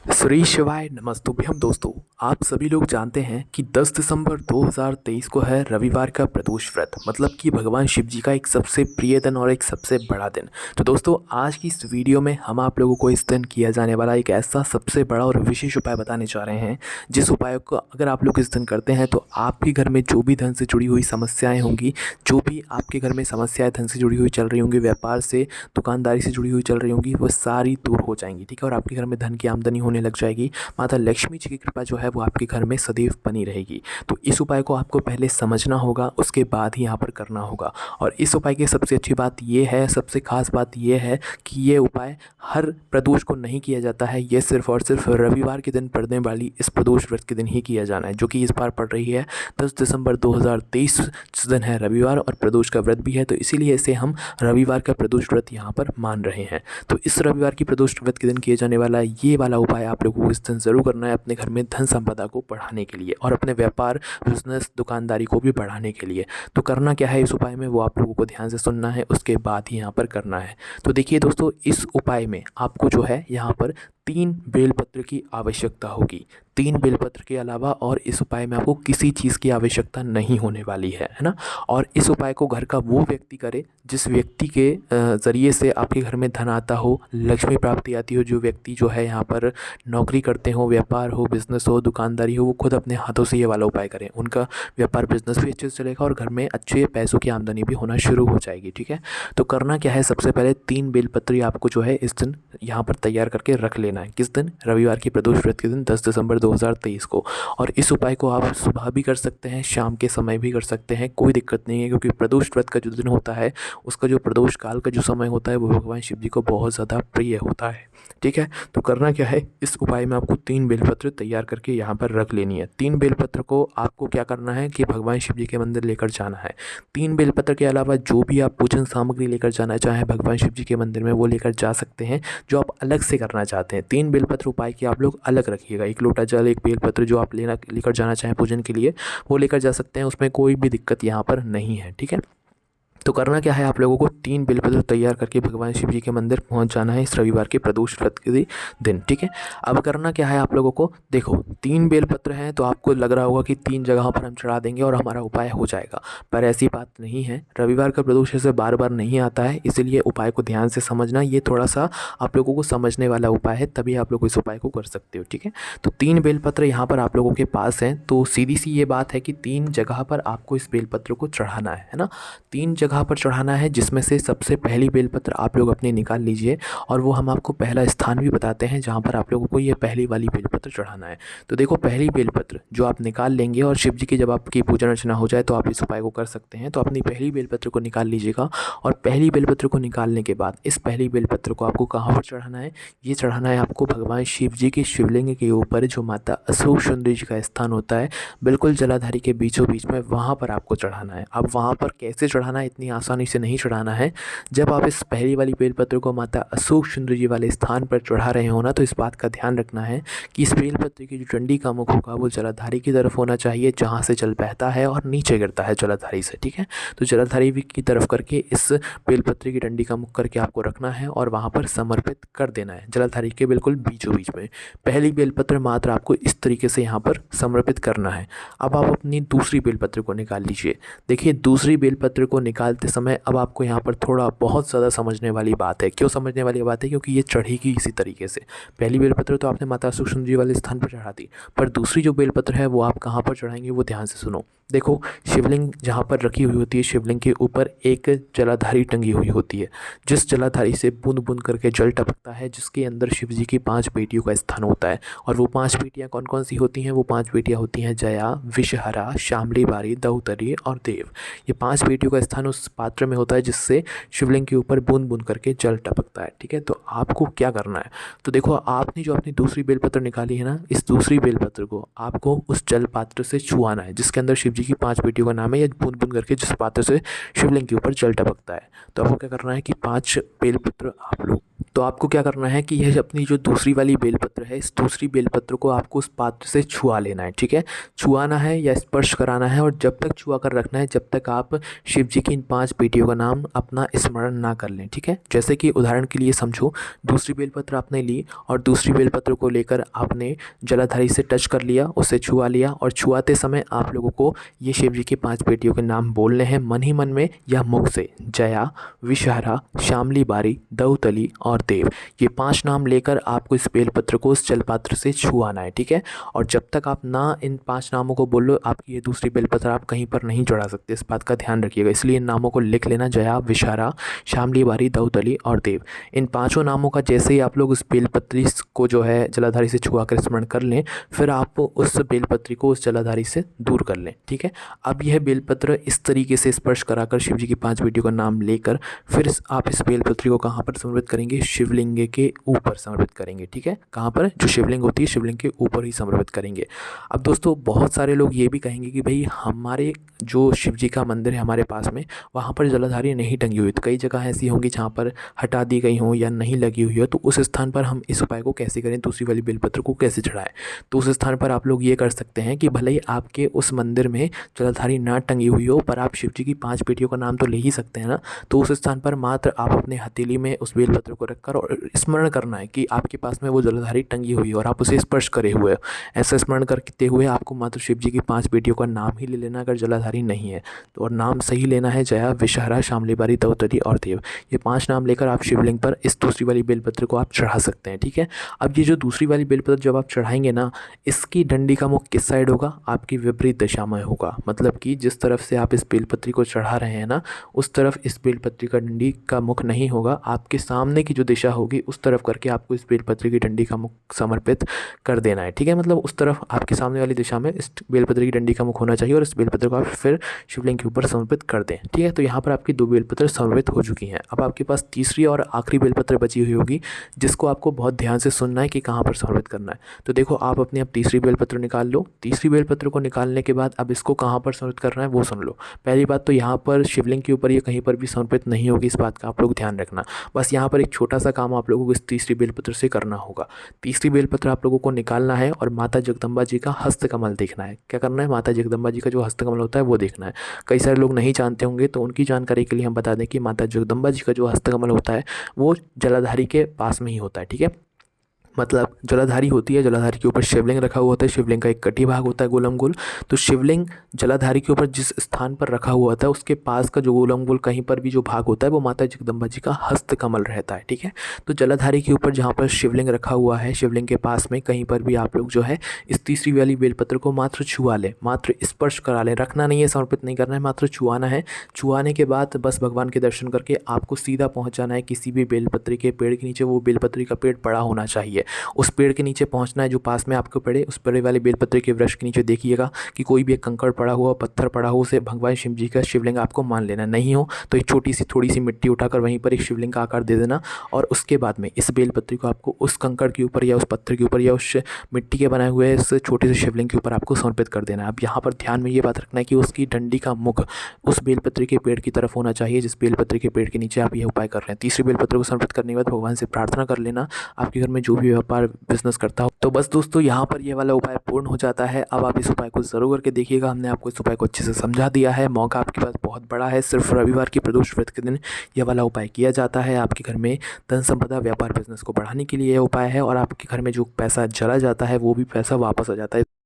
श्री शिवाय नमस्तुभ्यम दोस्तों। आप सभी लोग जानते हैं कि 10 दिसंबर 2023 को है रविवार का प्रदोष व्रत, मतलब कि भगवान शिव जी का एक सबसे प्रिय दिन और एक सबसे बड़ा दिन। तो दोस्तों आज की इस वीडियो में हम आप लोगों को इस दिन किया जाने वाला एक ऐसा सबसे बड़ा और विशेष उपाय बताने जा रहे हैं, जिस उपाय को अगर आप लोग इस दिन करते हैं तो आपके घर में जो भी धन से जुड़ी हुई समस्याएँ होंगी, जो भी आपके घर में समस्याएँ धन से जुड़ी हुई चल रही होंगी, व्यापार से दुकानदारी से जुड़ी हुई चल रही होंगी, वो सारी दूर हो जाएंगी। ठीक है, और आपके घर में धन की आमदनी होने लग जाएगी। माता लक्ष्मी जी की कृपा जो है वो आपके घर में सदैव बनी रहेगी। तो इस उपाय को आपको पहले समझना होगा, उसके बाद ही यहाँ पर करना होगा। और इस उपाय की सबसे अच्छी बात ये है, सबसे खास बात ये है कि ये उपाय हर प्रदोष को नहीं किया जाता है। ये सिर्फ और सिर्फ रविवार के दिन पड़ने वाली इस प्रदोष व्रत के दिन ही किया जाना है, जो कि इस बार पड़ रही है 10 दिसंबर 2023। जिस दिन है रविवार और प्रदोष का व्रत भी है, तो इसीलिए इसे हम रविवार का प्रदोष व्रत यहाँ पर मान रहे हैं। तो इस रविवार की प्रदोष व्रत के दिन किए जाने वाला ये वाला उपाय आप लोगों को इस दिन ज़रूर करना है, अपने घर में धन संपदा को बढ़ाने के लिए और अपने व्यापार बिजनेस दुकानदारी को भी बढ़ाने के लिए। तो करना क्या है इस उपाय में, वो आप लोगों को ध्यान से सुनना है, उसके बाद ही यहाँ पर करना है। तो देखिए दोस्तों, इस उपाय में आपको जो है यहाँ पर 3 बेलपत्र की आवश्यकता होगी। 3 बेलपत्र के अलावा और इस उपाय में आपको किसी चीज़ की आवश्यकता नहीं होने वाली है ना। और इस उपाय को घर का वो व्यक्ति करे जिस व्यक्ति के ज़रिए से आपके घर में धन आता हो, लक्ष्मी प्राप्ति आती हो। जो व्यक्ति जो है यहाँ पर नौकरी करते हो, व्यापार हो, बिज़नेस हो, दुकानदारी हो, वो खुद अपने हाथों से ये वाला उपाय करें। उनका व्यापार बिज़नेस भी अच्छे से चलेगा और घर में अच्छे पैसों की आमदनी भी होना शुरू हो जाएगी। ठीक है, तो करना क्या है, सबसे पहले 3 बेलपत्र आपको जो है इस दिन यहाँ पर तैयार करके रख लेना है। किस दिन? रविवार की प्रदोष व्रत के दिन 10 दिसंबर 2023 को। और इस उपाय को आप सुबह भी कर सकते हैं, शाम के समय भी कर सकते हैं, कोई दिक्कत नहीं है। क्योंकि प्रदोष व्रत का जो दिन होता है, उसका जो प्रदोष काल का जो समय होता है, वो भगवान शिव जी को बहुत ज़्यादा प्रिय होता है। ठीक है, तो करना क्या है, इस उपाय में आपको 3 बेलपत्र तैयार करके यहाँ पर रख लेनी है। 3 बेलपत्र को आपको क्या करना है कि भगवान शिव जी के मंदिर लेकर जाना है। 3 बेलपत्र के अलावा जो भी आप पूजन सामग्री लेकर जाना चाहें भगवान शिव जी के मंदिर में, वो लेकर जा सकते हैं, जो आप अलग से करना चाहते हैं। 3 बेलपत्र उपाय की आप लोग अलग रखिएगा। 1 लोटा जल, 1 बेलपत्र जो आप लेकर जाना चाहें पूजन के लिए, वो लेकर जा सकते हैं। उसमें कोई भी दिक्कत यहाँ पर नहीं है। ठीक है, तो करना क्या है, आप लोगों को 3 बेलपत्र तैयार करके भगवान शिव जी के मंदिर पहुंच जाना है इस रविवार के प्रदोष व्रत के दिन। ठीक है, अब करना क्या है आप लोगों को, देखो 3 बेलपत्र हैं तो आपको लग रहा होगा कि 3 जगहों पर हम चढ़ा देंगे और हमारा उपाय हो जाएगा, पर ऐसी बात नहीं है। रविवार का प्रदोष ऐसे बार बार नहीं आता है, इसीलिए उपाय को ध्यान से समझना। ये थोड़ा सा आप लोगों को समझने वाला उपाय है, तभी आप लोग इस उपाय को कर सकते हो। ठीक है, तो 3 बेलपत्र यहाँ पर आप लोगों के पास हैं, तो सीधी सी ये बात है कि 3 जगह पर आपको इस बेलपत्र को चढ़ाना है ना। 3 जगह पर चढ़ाना है, जिसमें से सबसे पहली बेलपत्र आप लोग अपने निकाल लीजिए। और वो हम आपको पहला स्थान भी बताते हैं जहाँ पर आप लोगों को ये पहली वाली बेलपत्र चढ़ाना है। तो देखो, पहली बेलपत्र जो आप निकाल लेंगे और शिव जी की जब आपकी पूजन अर्चना हो जाए तो आप इस उपाय को कर सकते हैं। तो अपनी पहली बेलपत्र को निकाल लीजिएगा और पहली बेलपत्र को निकालने के बाद इस पहली बेलपत्र को आपको कहाँ पर चढ़ाना है, ये चढ़ाना है आपको भगवान शिव जी के शिवलिंग के ऊपर, जो माता अशोक सुंदरी जी का स्थान होता है, बिल्कुल जलाधारी के बीचों बीच में, वहाँ पर आपको चढ़ाना है। अब वहाँ पर कैसे चढ़ाना है, इतनी आसानी से नहीं चढ़ाना है। जब आप इस पहली वाली बेलपत्र को माता अशोक सुंदरी जी वाले स्थान पर चढ़ा रहे हो ना, तो इस बात का ध्यान रखना है कि इस बेलपत्र की जो डंडी का मुख होगा वो जलाधारी की तरफ होना चाहिए, जहाँ से जल बहता है और नीचे गिरता है जलाधारी से। ठीक है, तो जलाधारी की तरफ करके इस बेलपत्र की डंडी का मुख करके आपको रखना है और वहाँ पर समर्पित कर देना है, जलाधारी के बिल्कुल बीचों बीच में। पहली बेलपत्र मात्र आपको इस तरीके से यहाँ पर समर्पित करना है। अब आप अपनी दूसरी बेलपत्र को निकाल लीजिए। देखिए, दूसरी बेलपत्र को निकालते समय अब आपको यहाँ पर थोड़ा बहुत ज़्यादा समझने वाली बात है। क्यों समझने वाली बात है? क्योंकि ये चढ़ेगी इसी तरीके से। पहली बेलपत्र तो आपने माता अशोक सुंदरी वाले स्थान पर चढ़ा दी, पर दूसरी जो बेलपत्र है वो आप कहाँ पर चढ़ाएंगे, वो ध्यान से सुनो। देखो, शिवलिंग जहाँ पर रखी हुई होती है, शिवलिंग के ऊपर एक जलाधारी टंगी हुई होती है, जिस जलाधारी से बूंद बूंद करके जल टपकता है, जिसके अंदर शिव जी की 5 बेटियों का स्थान होता है। और वो 5 बेटियाँ कौन कौन सी होती हैं? वो 5 बेटियाँ होती हैं जया, विषहरा, शामली बारी, दौतरी और देव। ये 5 बेटियों का स्थान उस पात्र में होता है जिससे शिवलिंग के ऊपर बूंद बूंद करके जल टपकता है। ठीक है, तो आपको क्या करना है, तो देखो, आपने जो अपनी दूसरी बेलपत्र निकाली है ना, इस दूसरी बेलपत्र को आपको उस जल पात्र से छुआना है जिसके अंदर शिव जी की 5 बेटियों का नाम है, या बूंद बूंद करके जिस पात्र से शिवलिंग के ऊपर जल टपकता है। तो आपको क्या करना है कि 5 बेलपत्र आप लोग तो आपको क्या करना है कि यह अपनी जो दूसरी वाली बेलपत्र है, इस दूसरी बेलपत्र को आपको उस पात्र से छुआ लेना है, ठीक है। छुआना है या स्पर्श कराना है, और जब तक छुआ कर रखना है जब तक आप शिव जी की इन 5 बेटियों का नाम अपना स्मरण ना कर लें, ठीक है। जैसे कि उदाहरण के लिए समझो, दूसरी बेलपत्र आपने ली और दूसरी बेलपत्र को लेकर आपने जलाधारी से टच कर लिया, उसे छुआ लिया, और छुआते समय आप लोगों को ये शिव जी की 5 बेटियों के नाम बोलने हैं मन ही मन में या मुख से। जया, विषहरा, शामली बारी, दौतली और देव, ये 5 नाम लेकर आपको इस बेलपत्र को उस जलपात्र से छुआना है, ठीक है। और जब तक आप ना इन 5 नामों को बोलो, आपकी ये दूसरी बेलपत्र आप कहीं पर नहीं चढ़ा सकते, इस बात का ध्यान रखिएगा। इसलिए इन नामों को लिख लेना, जया, विषहरा, शामली बारी, दौतली और देव। इन 5 नामों का जैसे ही आप लोग उस बेलपत्री को जो है जलाधारी से छुआ कर स्मरण कर लें, फिर आप उस बेलपत्री को उस जलाधारी से दूर कर लें, ठीक है। अब यह बेलपत्र इस तरीके से स्पर्श कराकर शिव जी की 5 बेटियों का नाम लेकर फिर आप इस बेलपत्री को कहाँ पर समर्पित करेंगे? शिवलिंग के ऊपर समर्पित करेंगे, ठीक है। कहाँ पर? जो शिवलिंग होती है, शिवलिंग के ऊपर ही समर्पित करेंगे। अब दोस्तों, बहुत सारे लोग ये भी कहेंगे कि भाई हमारे जो शिव जी का मंदिर है हमारे पास में, वहाँ पर जलाधारी नहीं टंगी हुई। तो कई जगह ऐसी होंगी जहाँ पर हटा दी गई हो या नहीं लगी हुई हो, तो उस स्थान पर हम इस उपाय को कैसे करें? दूसरी वाली बेलपत्र को कैसे चढ़ाएं? तो उस स्थान पर आप लोग ये कर सकते हैं कि भले ही आपके उस मंदिर में जलाधारी ना टंगी हुई हो, पर आप शिव जी की 5 बेटियों का नाम तो ले ही सकते हैं ना। तो उस स्थान पर मात्र आप अपने हथेली में उस बेलपत्र को रखकर और स्मरण करना है कि आपके पास में वो जलाधारी टंगी हुई है और आप उसे स्पर्श करे हुए हो। ऐसा स्मरण करते हुए आपको मात्र शिव जी की 5 बेटियों का नाम ही ले लेना अगर जलाधारी नहीं है तो, और नाम सही लेना है जया, विषहरा, शामली बारी, दौतली और देव। ये 5 नाम लेकर आप शिवलिंग पर इस दूसरी वाली बेलपत्र को आप चढ़ा सकते हैं, ठीक है। अब ये जो दूसरी वाली बेलपत्र जब आप चढ़ाएंगे ना, इसकी डंडी का मुख किस साइड होगा? आपकी विपरीत दिशा में होगा। मतलब कि जिस तरफ से आप इस बेलपत्री को चढ़ा रहे हैं ना, उस तरफ इस बेलपत्री का डंडी का मुख नहीं होगा। आपके सामने की जो दिशा होगी उस तरफ करके आपको इस बेलपत्री की डंडी का मुख समर्पित कर देना है, ठीक है। मतलब उस तरफ आपके सामने वाली दिशा में इस बेलपत्री की डंडी का मुख होना चाहिए और इस बेलपत्र को आप फिर शिवलिंग के ऊपर समर्पित कर दें, ठीक है। तो यहाँ पर आपकी 2 बेलपत्र समर्पित हो चुकी हैं। अब आपके पास तीसरी और आखिरी बेलपत्र बची हुई होगी, जिसको आपको बहुत ध्यान से सुनना है कि कहाँ पर समर्पित करना है। तो देखो, आप अपनी अब तीसरी बेलपत्र निकाल लो। तीसरी बेलपत्र को निकालने के बाद अब इसको कहाँ पर समर्पित करना है वो सुन लो। पहली बात तो यहाँ पर शिवलिंग के ऊपर ये कहीं पर भी समर्पित नहीं होगी, इस बात का आप लोग ध्यान रखना। बस यहाँ पर एक छोटा सा काम आप लोगों को इस तीसरी बेलपत्र से करना होगा। तीसरी बेलपत्र आप लोगों को निकालना है और माता जगदम्बा जी का हस्तकमल देखना है। क्या करना है? माता जगदम्बा जी का जो हस्तकमल होता है वो देखना है। कई सारे लोग नहीं जानते होंगे, तो उनकी जानकारी के लिए हम बता दें कि माता जगदम्बा जी का जो हस्तकमल होता है वो जलाधारी के पास में ही होता है, ठीक है। मतलब जलाधारी होती है, जलाधारी के ऊपर शिवलिंग रखा हुआ होता है, शिवलिंग का एक कटी भाग होता है गोलम गोल। तो शिवलिंग जलाधारी के ऊपर जिस स्थान पर रखा हुआ था उसके पास का जो गोलम गोल कहीं पर भी जो भाग होता है वो माता जगदम्बा जी का हस्तकमल रहता है, ठीक है। तो जलाधारी के ऊपर जहाँ पर शिवलिंग रखा हुआ है, शिवलिंग के पास में कहीं पर भी आप लोग जो है इस तीसरी वाली बेलपत्र को मात्र छुआ लें, मात्र स्पर्श करा लें। रखना नहीं है, समर्पित नहीं करना है, मात्र छुआना है। छुआने के बाद बस भगवान के दर्शन करके आपको सीधा पहुँचाना है किसी भी बेलपत्री के पेड़ के नीचे। वो बेलपत्री का पेड़ बड़ा होना चाहिए, उस पेड़ के नीचे पहुंचना है जो पास में आपको पड़े। उस बड़े वाले बेलपत्र के वृक्ष के नीचे देखिएगा कि कोई भी एक कंकड़ पड़ा हुआ, पत्थर पड़ा हो, उसे भगवान शिव जी का शिवलिंग आपको मान लेना। नहीं हो तो एक छोटी सी थोड़ी सी मिट्टी उठाकर वहीं पर एक शिवलिंग का आकार दे देना, और उसके बाद में इस बेलपत्री को आपको उस कंकड़ के ऊपर या उस पत्थर के ऊपर या उस मिट्टी के बनाए हुए इस छोटे से शिवलिंग के ऊपर आपको समर्पित कर देना है। अब यहाँ पर ध्यान में ये बात रखना है कि उसकी डंडी का मुख उस बेलपत्री के पेड़ की तरफ होना चाहिए जिस बेलपत्री के पेड़ के नीचे आप यह उपाय कर रहे हैं। तीसरी बेलपत्र को समर्पित करने के बाद भगवान से प्रार्थना कर लेना, आपके घर में जो भी व्यापार बिजनेस करता हो। तो बस दोस्तों, यहाँ पर ये वाला उपाय पूर्ण हो जाता है। अब आप इस उपाय को ज़रूर करके देखिएगा। हमने आपको इस उपाय को अच्छे से समझा दिया है। मौका आपके पास बहुत बड़ा है, सिर्फ रविवार की प्रदोष व्रत के दिन यह वाला उपाय किया जाता है। आपके घर में धन संपदा, व्यापार, बिजनेस को बढ़ाने के लिए यह उपाय है, और आपके घर में जो पैसा चला जाता है वो भी पैसा वापस आ जाता है।